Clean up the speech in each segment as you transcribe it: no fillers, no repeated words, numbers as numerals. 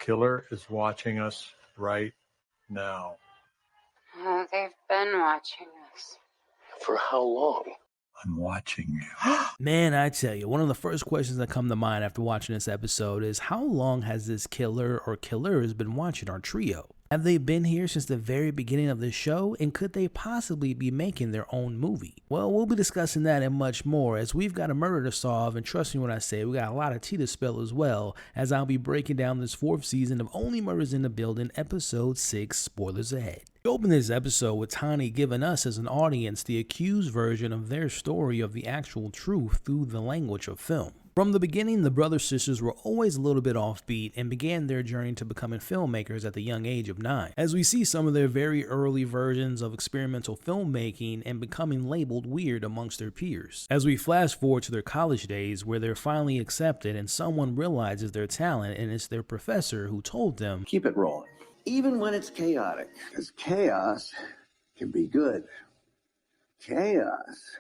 killer is watching us right now. Oh, they've been watching us. For how long? I'm watching you. Man, I tell you, one of the first questions that come to mind after watching this episode is how long has this killer or killers been watching our trio? Have they been here since the very beginning of the show, and could they possibly be making their own movie? Well, we'll be discussing that and much more, as we've got a murder to solve, and trust me when I say we got a lot of tea to spill as well, as I'll be breaking down this 4th season of Only Murders in the Building, episode 6, spoilers ahead. We open this episode with Tani giving us as an audience the accused version of their story of the actual truth through the language of film. From the beginning, the brother-sisters were always a little bit offbeat and began their journey to becoming filmmakers at the young age of 9, as we see some of their very early versions of experimental filmmaking and becoming labeled weird amongst their peers. As we flash forward to their college days, where they're finally accepted and someone realizes their talent, and it's their professor who told them, "Keep it rolling, even when it's chaotic, because chaos can be good. Chaos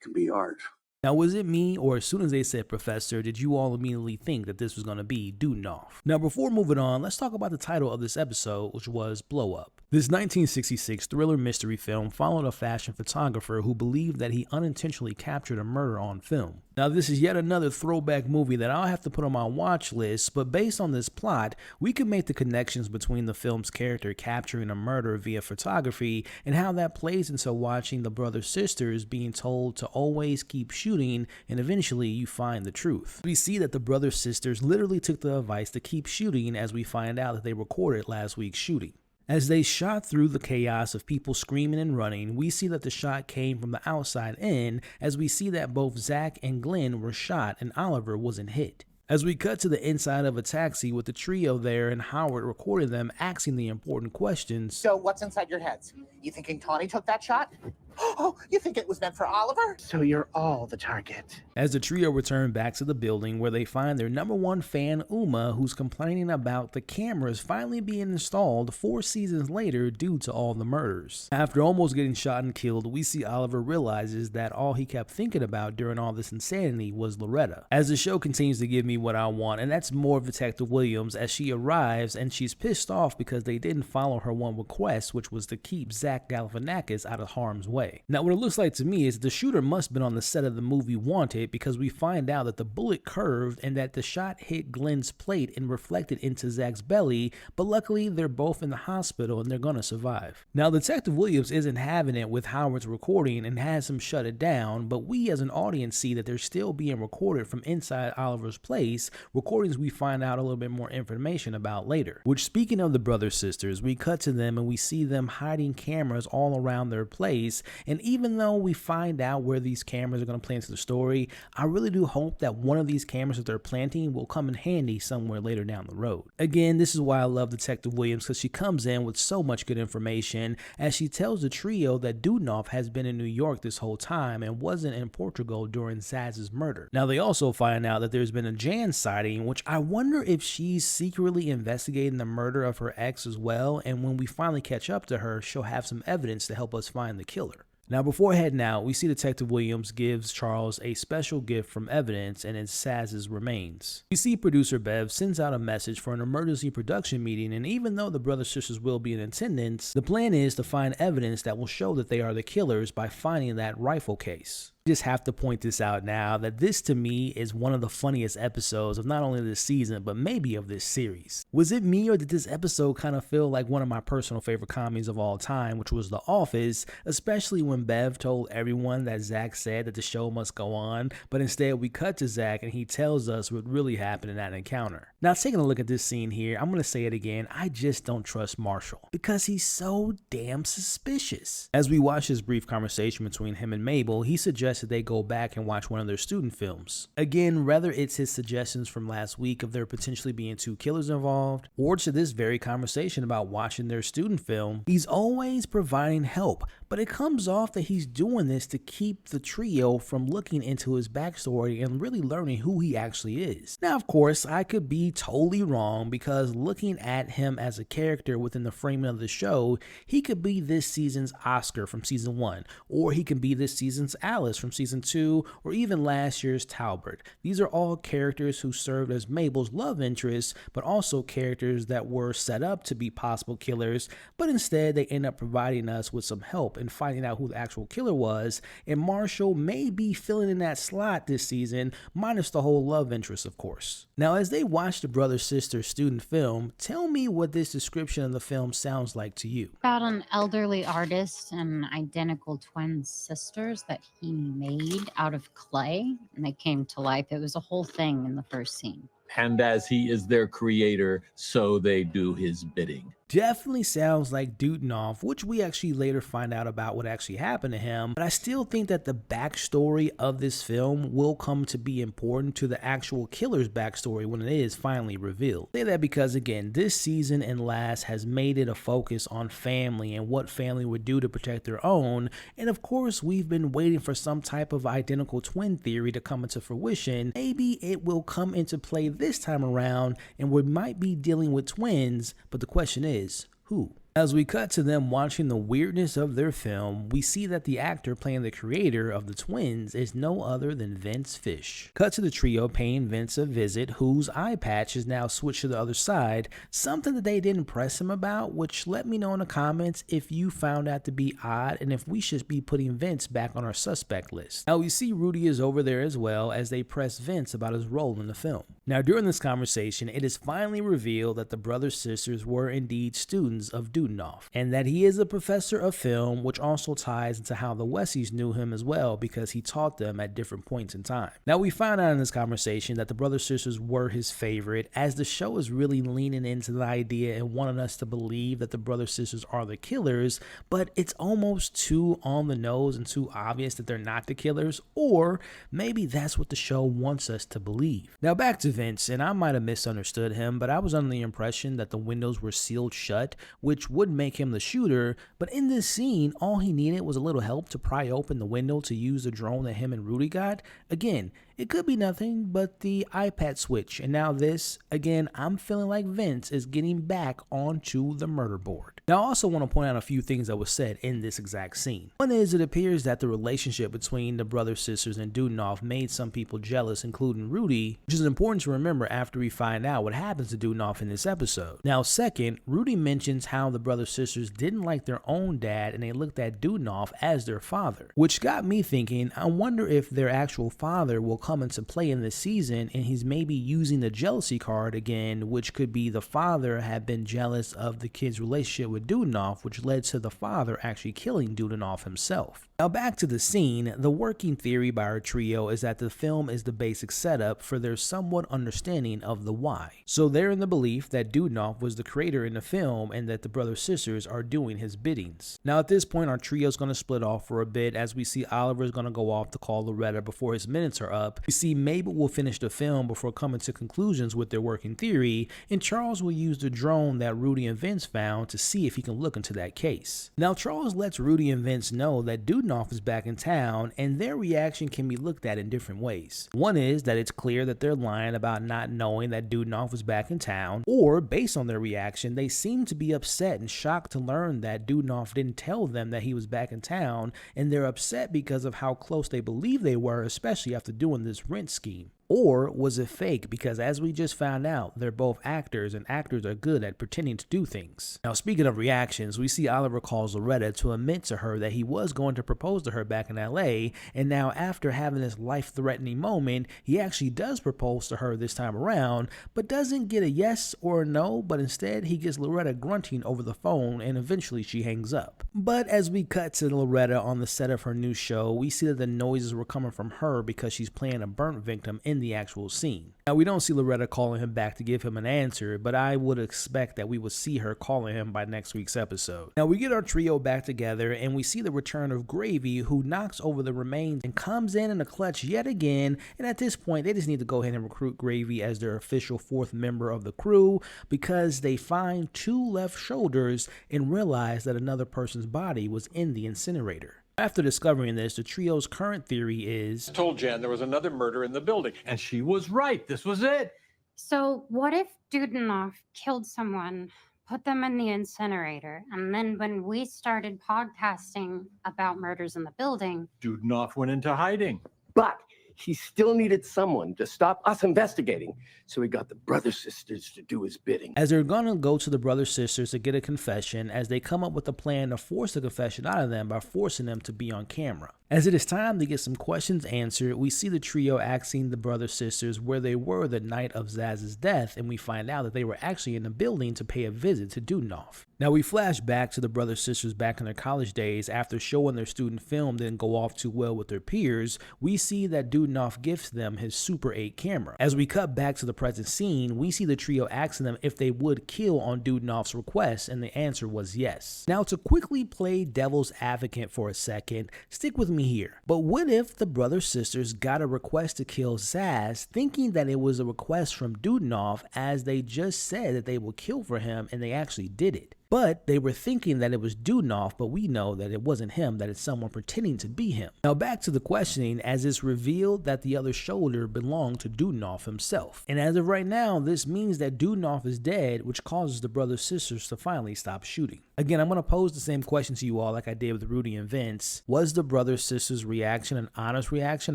can be art." Now, was it me, or as soon as they said professor, did you all immediately think that this was going to be Dominguez? Now, before moving on, let's talk about the title of this episode, which was Blow Up. This 1966 thriller mystery film followed a fashion photographer who believed that he unintentionally captured a murder on film. Now, this is yet another throwback movie that I'll have to put on my watch list, but based on this plot, we can make the connections between the film's character capturing a murder via photography and how that plays into watching the brother-sisters being told to always keep shooting, and eventually you find the truth. We see that the brother-sisters literally took the advice to keep shooting, as we find out that they recorded last week's shooting. As they shot through the chaos of people screaming and running, we see that the shot came from the outside in, as we see that both Zach and Glenn were shot and Oliver wasn't hit. As we cut to the inside of a taxi with the trio there and Howard recording them asking the important questions. "So what's inside your heads? You thinking Tawny took that shot? Oh, you think it was meant for Oliver? So you're all the target." As the trio return back to the building, where they find their #1 fan, Uma, who's complaining about the cameras finally being installed 4 seasons later due to all the murders. After almost getting shot and killed, we see Oliver realizes that all he kept thinking about during all this insanity was Loretta. As the show continues to give me what I want, and that's more of Detective Williams, as she arrives and she's pissed off because they didn't follow her one request, which was to keep Zach Galifianakis out of harm's way. Now, what it looks like to me is the shooter must have been on the set of the movie Wanted, because we find out that the bullet curved and that the shot hit Glenn's plate and reflected into Zach's belly, but luckily they're both in the hospital and they're gonna survive. Now, Detective Williams isn't having it with Howard's recording and has him shut it down, but we as an audience see that they're still being recorded from inside Oliver's place, recordings we find out a little bit more information about later. Which, speaking of the brother-sisters, we cut to them and we see them hiding cameras all around their place. And even though we find out where these cameras are going to play into the story, I really do hope that one of these cameras that they're planting will come in handy somewhere later down the road. Again, this is why I love Detective Williams, because she comes in with so much good information, as she tells the trio that Dominguez has been in New York this whole time and wasn't in Portugal during Zaz's murder. Now, they also find out that there's been a Jan sighting, which I wonder if she's secretly investigating the murder of her ex as well, and when we finally catch up to her, she'll have some evidence to help us find the killer. Now, before heading out, we see Detective Williams gives Charles a special gift from evidence, and it's Saz's remains. We see producer Bev sends out a message for an emergency production meeting, and even though the brother-sisters will be in attendance, the plan is to find evidence that will show that they are the killers by finding that rifle case. Just have to point this out now, that this to me is one of the funniest episodes of not only this season but maybe of this series. Was it me, or did this episode kind of feel like one of my personal favorite comedies of all time, which was The Office, especially when Bev told everyone that Zach said that the show must go on, but instead we cut to Zach and he tells us what really happened in that encounter. Now, taking a look at this scene here, I'm going to say it again, I just don't trust Marshall because he's so damn suspicious. As we watch this brief conversation between him and Mabel, he suggests that they go back and watch one of their student films. Again, whether it's his suggestions from last week of there potentially being 2 killers involved, or to this very conversation about watching their student film, he's always providing help, but it comes off that he's doing this to keep the trio from looking into his backstory and really learning who he actually is. Now, of course, I could be totally wrong, because looking at him as a character within the framing of the show, he could be this season's Oscar from season 1, or he can be this season's Alice from season 2, or even last year's Talbot. These are all characters who served as Mabel's love interests, but also characters that were set up to be possible killers, but instead they end up providing us with some help in finding out who the actual killer was, and Marshall may be filling in that slot this season, minus the whole love interest, of course. Now, as they watch the brother-sister student film, tell me what this description of the film sounds like to you. About an elderly artist and identical twin sisters that he made out of clay, and they came to life. It was a whole thing in the first scene. And as he is their creator, so they do his bidding. Definitely sounds like Dudenoff, which we actually later find out about what actually happened to him, but I still think that the backstory of this film will come to be important to the actual killer's backstory when it is finally revealed. I say that because, again, this season and last has made it a focus on family and what family would do to protect their own, and of course we've been waiting for some type of identical twin theory to come into fruition. Maybe it will come into play this time around and we might be dealing with twins, but the question is, who? As we cut to them watching the weirdness of their film, we see that the actor playing the creator of the twins is no other than Vince Fish. Cut to the trio paying Vince a visit, whose eye patch is now switched to the other side, something that they didn't press him about, which let me know in the comments if you found that to be odd and if we should be putting Vince back on our suspect list. Now we see Rudy is over there as well as they press Vince about his role in the film. Now during this conversation, it is finally revealed that the brother-sisters were indeed students of Dudenoff, and that he is a professor of film, which also ties into how the Westies knew him as well because he taught them at different points in time. Now we find out in this conversation that the brother-sisters were his favorite, as the show is really leaning into the idea and wanting us to believe that the brother-sisters are the killers, but it's almost too on the nose and too obvious that they're not the killers, or maybe that's what the show wants us to believe. Now back to Vince, and I might have misunderstood him, but I was under the impression that the windows were sealed shut, which would make him the shooter, but in this scene, all he needed was a little help to pry open the window to use the drone that him and Rudy got. Again, it could be nothing but the iPad switch, and now this, again, I'm feeling like Vince is getting back onto the murder board. Now I also want to point out a few things that was said in this exact scene. One is, it appears that the relationship between the brother-sisters and Dudenoff made some people jealous, including Rudy, which is important to remember after we find out what happens to Dudenoff in this episode. Now second, Rudy mentions how the brother-sisters didn't like their own dad and they looked at Dudenoff as their father, which got me thinking, I wonder if their actual father will come into play in this season and he's maybe using the jealousy card again, which could be the father had been jealous of the kid's relationship with Dudenoff, which led to the father actually killing Dudenoff himself. Now back to the scene, the working theory by our trio is that the film is the basic setup for their somewhat understanding of the why. So they're in the belief that Dudenoff was the creator in the film and that the brother-sisters are doing his biddings. Now at this point, our trio is going to split off for a bit as we see Oliver is going to go off to call Loretta before his minutes are up. We see Mabel will finish the film before coming to conclusions with their working theory, and Charles will use the drone that Rudy and Vince found to see if he can look into that case. Now Charles lets Rudy and Vince know that Dudenoff is back in town, and their reaction can be looked at in different ways. One is that it's clear that they're lying about not knowing that Dudenoff was back in town, or based on their reaction, they seem to be upset and shocked to learn that Dudenoff didn't tell them that he was back in town, and they're upset because of how close they believe they were, especially after doing this rent scheme. Or was it fake? Because as we just found out, they're both actors, and actors are good at pretending to do things. Now speaking of reactions, we see Oliver calls Loretta to admit to her that he was going to propose to her back in LA, and now after having this life-threatening moment, he actually does propose to her this time around, but doesn't get a yes or a no, but instead he gets Loretta grunting over the phone, and eventually she hangs up. But as we cut to Loretta on the set of her new show, we see that the noises were coming from her because she's playing a burnt victim in the actual scene. Now we don't see Loretta calling him back to give him an answer, but I would expect that we would see her calling him by next week's episode. Now we get our trio back together and we see the return of Gravy, who knocks over the remains and comes in a clutch yet again, and at this point they just need to go ahead and recruit Gravy as their official fourth member of the crew because they find two left shoulders and realize that another person's body was in the incinerator. After discovering this, the trio's current theory is, I told Jan there was another murder in the building, and she was right. This was it. So what if Dudenoff killed someone, put them in the incinerator. And then when we started podcasting about murders in the building, Dudnoff went into hiding. But he still needed someone to stop us investigating, so he got the brother sisters to do his bidding. As they're gonna go to the brother sisters to get a confession, as they come up with a plan to force the confession out of them by forcing them to be on camera. As it is time to get some questions answered, we see the trio asking the brother sisters where they were the night of Zaz's death, and we find out that they were actually in the building to pay a visit to Dudnoff. Now we flash back to the brother sisters back in their college days. After showing their student film didn't go off too well with their peers, we see that Dudnoff gifts them his Super 8 camera. As we cut back to the present scene, we see the trio asking them if they would kill on Dudnoff's request, and the answer was yes. Now to quickly play devil's advocate for a second, stick with me here. But what if the brother sisters got a request to kill Zaz, thinking that it was a request from Dudnoff, as they just said that they will kill for him, and they actually did it? But they were thinking that it was Dudnoff, but we know that it wasn't him, that it's someone pretending to be him. Now back to the questioning, as it's revealed that the other shoulder belonged to Dudnoff himself. And as of right now, this means that Dudnoff is dead, which causes the brother sisters to finally stop shooting. Again, I'm going to pose the same question to you all like I did with Rudy and Vince. Was the brother sisters' reaction an honest reaction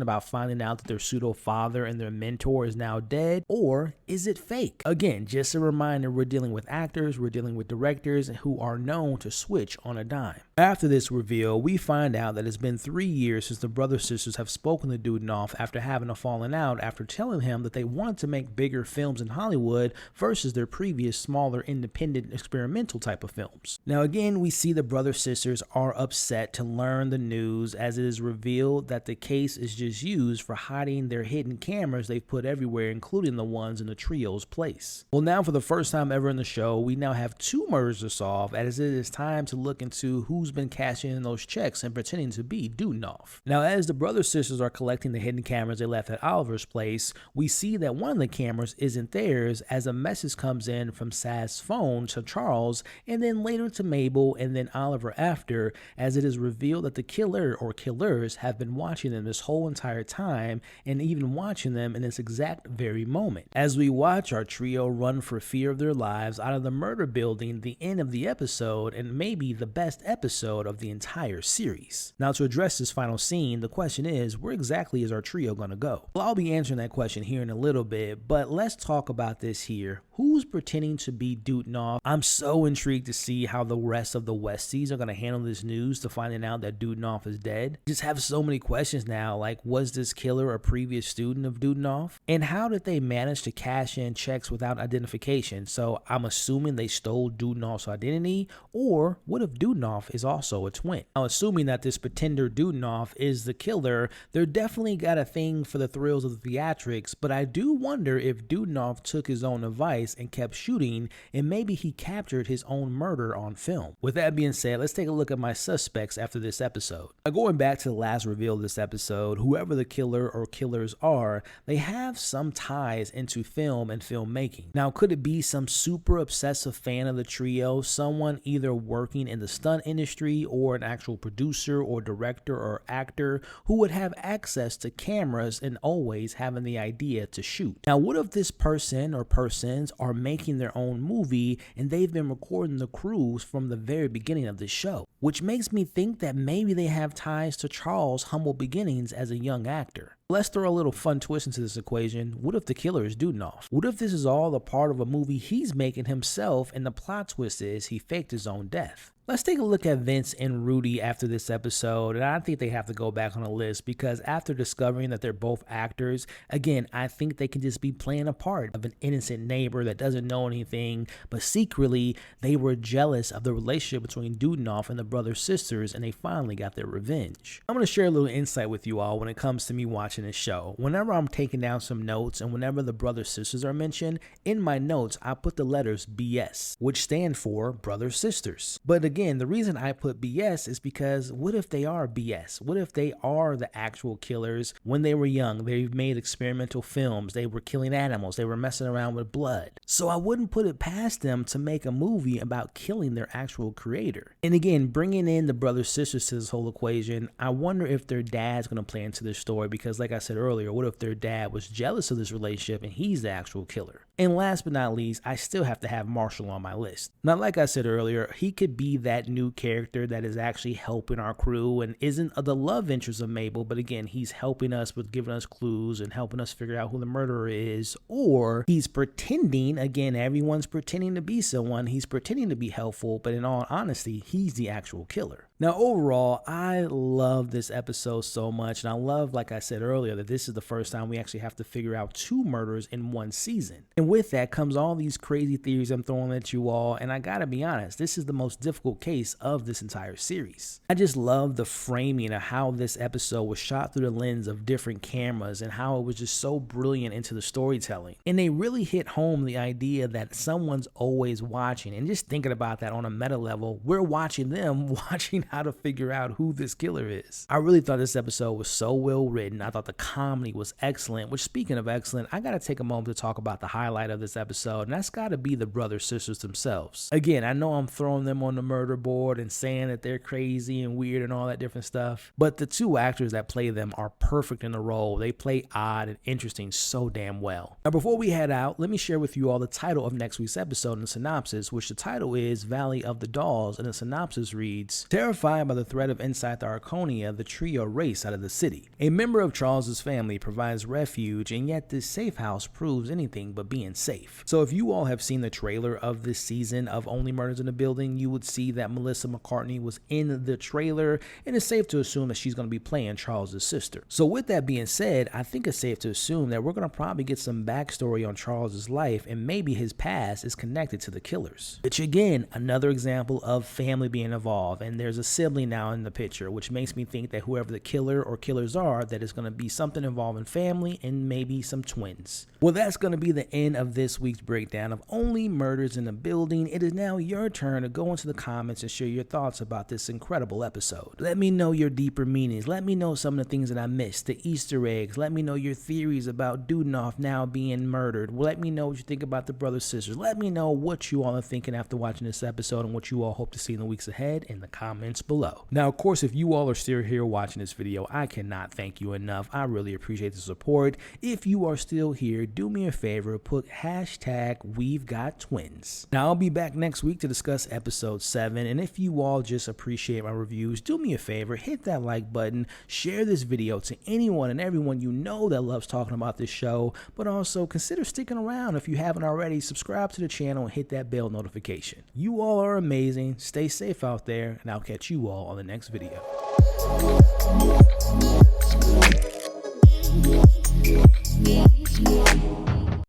about finding out that their pseudo father and their mentor is now dead, or is it fake? Again, just a reminder, we're dealing with actors, we're dealing with directors who are known to switch on a dime. After this reveal, we find out that it's been 3 years since the brother sisters have spoken to Dudnoff after having a falling out after telling him that they wanted to make bigger films in Hollywood versus their previous smaller independent experimental type of films. Now again, we see the brother sisters are upset to learn the news, as it is revealed that the case is just used for hiding their hidden cameras they've put everywhere, including the ones in the trio's place. Well, now for the first time ever in the show, we now have 2 murders to solve, as it is time to look into who's been cashing in those checks and pretending to be Dudnoff. Now as the brother sisters are collecting the hidden cameras they left at Oliver's place, we see that one of the cameras isn't theirs, as a message comes in from Zaz's phone to Charles, and then later to Mabel, and then Oliver after, as it is revealed that the killer or killers have been watching them this whole entire time, and even watching them in this exact very moment. As we watch our trio run for fear of their lives out of the murder building, the end of the episode, and maybe the best episode of the entire series. Now to address this final scene, the question is, where exactly is our trio gonna go? Well, I'll be answering that question here in a little bit, but let's talk about this here. Who's pretending to be Dudnoff? I'm so intrigued to see how the rest of the Westies are going to handle this news to finding out that Dudnoff is dead. Just have so many questions now, like was this killer a previous student of Dudnoff? And how did they manage to cash in checks without identification? So I'm assuming they stole Dudnoff's identity, or what if Dudnoff is also a twin? Now assuming that this pretender Dudnoff is the killer, they're definitely got a thing for the thrills of the theatrics, but I do wonder if Dudnoff took his own advice and kept shooting, and maybe he captured his own murder on film. With that being said, let's take a look at my suspects after this episode. Now, going back to the last reveal of this episode, whoever the killer or killers are, they have some ties into film and filmmaking. Now, could it be some super obsessive fan of the trio, someone either working in the stunt industry or an actual producer or director or actor who would have access to cameras and always having the idea to shoot? Now, what if this person or persons are making their own movie and they've been recording the crews from the very beginning of the show? Which makes me think that maybe they have ties to Charles' humble beginnings as a young actor. Let's throw a little fun twist into this equation. What if the killer is Dudnoff? What if this is all a part of a movie he's making himself, and the plot twist is he faked his own death? Let's take a look at Vince and Rudy after this episode, and I think they have to go back on the list because after discovering that they're both actors, again, I think they can just be playing a part of an innocent neighbor that doesn't know anything, but secretly they were jealous of the relationship between Dudnoff and the brother sisters, and they finally got their revenge. I'm going to share a little insight with you all when it comes to me watching this show. Whenever I'm taking down some notes and whenever the brother sisters are mentioned, in my notes I put the letters BS, which stand for brother sisters. But again, the reason I put BS is because what if they are BS? What if they are the actual killers? When they were young, they made experimental films, they were killing animals, they were messing around with blood. So I wouldn't put it past them to make a movie about killing their actual creator. And again, bringing in the brother sisters to this whole equation, I wonder if their dad's going to play into this story because like I said earlier, what if their dad was jealous of this relationship and he's the actual killer? And last but not least, I still have to have Marshall on my list. Now, like I said earlier, he could be that new character that is actually helping our crew and isn't the love interest of Mabel, but again, he's helping us with giving us clues and helping us figure out who the murderer is, or he's pretending, again, everyone's pretending to be someone, he's pretending to be helpful, but in all honesty, he's the actual killer. Now, overall, I love this episode so much, and I love, like I said earlier, that this is the first time we actually have to figure out 2 murders in one season. And with that comes all these crazy theories I'm throwing at you all, and I gotta be honest, this is the most difficult case of this entire series. I just love the framing of how this episode was shot through the lens of different cameras and how it was just so brilliant into the storytelling. And they really hit home the idea that someone's always watching, and just thinking about that on a meta level, we're watching them watching how to figure out who this killer is. I really thought this episode was so well written. I thought the comedy was excellent, which, speaking of excellent, I gotta take a moment to talk about the highlight of this episode, and that's gotta be the brother sisters themselves. Again, I know I'm throwing them on the murder board and saying that they're crazy and weird and all that different stuff, but the 2 actors that play them are perfect in the role. They play odd and interesting so damn well. Now, before we head out, let me share with you all the title of next week's episode and the synopsis, which the title is Valley of the Dolls, and the synopsis reads, terrified by the threat of inside the Arconia, the trio race out of the city. A member of Charles's family provides refuge, and yet this safe house proves anything but being safe. So if you all have seen the trailer of this season of Only Murders in the Building, you would see that Melissa McCartney was in the trailer, and it's safe to assume that she's going to be playing Charles's sister. So with that being said, I think it's safe to assume that we're going to probably get some backstory on Charles's life, and maybe his past is connected to the killers. Which again, another example of family being involved, and there's a sibling now in the picture, which makes me think that whoever the killer or killers are, that is going to be something involving family and maybe some twins. Well, that's going to be the end of this week's breakdown of Only Murders in the Building. It is now your turn to go into the comments and share your thoughts about this incredible episode. Let me know your deeper meanings. Let me know some of the things that I missed, the Easter eggs. Let me know your theories about Dudenoff now being murdered. Let me know what you think about the brother sisters. Let me know what you all are thinking after watching this episode and what you all hope to see in the weeks ahead in the comments below. Now, of course, if you all are still here watching this video, I cannot thank you enough. I really appreciate the support. If you are still here, do me a favor, put hashtag We've Got Twins. Now, I'll be back next week to discuss episode 7, and if you all just appreciate my reviews, do me a favor, hit that like button, share this video to anyone and everyone you know that loves talking about this show, but also consider sticking around if you haven't already. Subscribe to the channel and hit that bell notification. You all are amazing. Stay safe out there, and I'll catch you all on the next video.